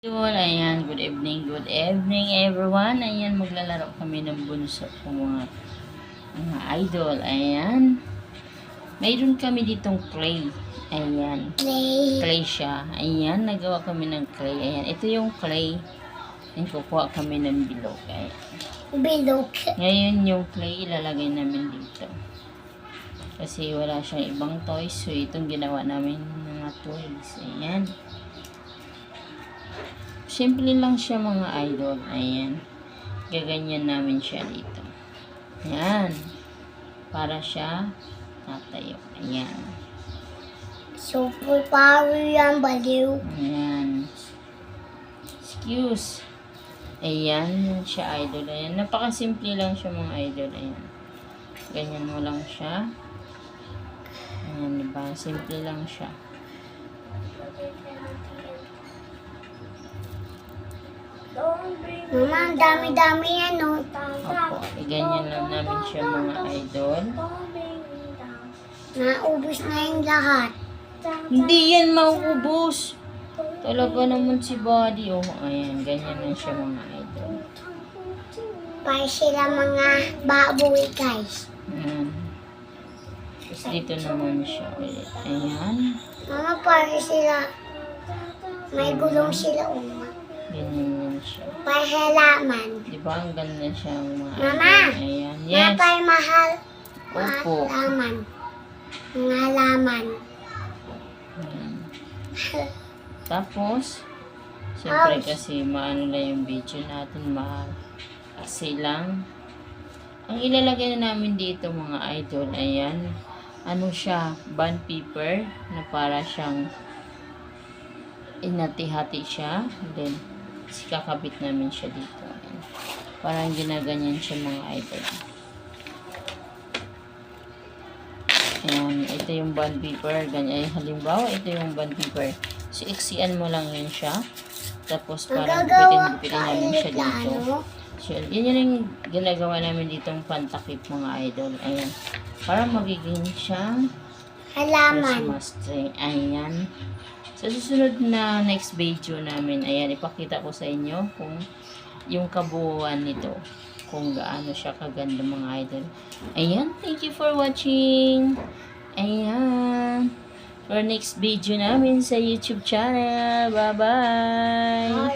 Yun, ayan, good evening everyone. Ayan, maglalaro kami ng bunso ko mga idol. Ayan, mayroon kami ditong clay. Ayan, clay siya. Ayan, nagawa kami ng clay. Ayan, ito yung clay. Ayan, kukuha kami ng bilog. Ayan. Bilog. Ngayon yung clay ilalagay namin dito. Kasi wala siyang ibang toys. So, itong ginawa namin mga toys. Ayan. Simple lang siya mga idol. Ayan. Gaganyan namin siya dito. Ayan. Para siya tatayo. Ayan. Super power yan, baliw. Ayan. Excuse. Ayan. Yan siya idol. Ayan. Napakasimple lang siya mga idol. Ayan. Ganyan mo lang siya. Ayan. Diba? Simple lang siya. Mama, ang dami-dami yan, no? Opo. Ganyan lang namin siya mga idol. Naubos na yung lahat. Hindi yan mauubos. Talaga naman si Buddy. Oh, ayan. Ganyan lang siya mga idol. Para sila mga baboy, guys. Ayan. Tapos dito naman siya ulit. Ayan. Mama, para sila may gulong sila, uma. Ganyan lang siya. Para halaman. Diba? Ang ganda siya mga Mama! idol. Ayan. Yes. Para mahal. Opo. Halaman. Mga halaman. Ayan. Tapos, siyempre kasi maano na yung video natin. Kasi lang. Ang ilalagay na namin dito mga idol, ayan. Ano siya? Bond paper na para siyang inati-hati siya. Then, kakabit namin siya dito. Ayan. Parang ginaganyan siya mga idol. Ayan, ito yung bond paper. Ganyan. Halimbawa, ito yung bond paper. So, iksian mo lang yun siya. Tapos, parang gupitin namin siya dito. So, yun yung ginagawa namin ditong pantakip mga idol. Ayan. Para magiging siyang Halaman. Christmas tree. Ayan. Sa susunod na next video namin, ayan, ipakita ko sa inyo kung yung kabuuan nito. Kung gaano siya kaganda mga idol. Ayan. Thank you for watching. Ayan. For next video namin sa YouTube channel. Bye-bye.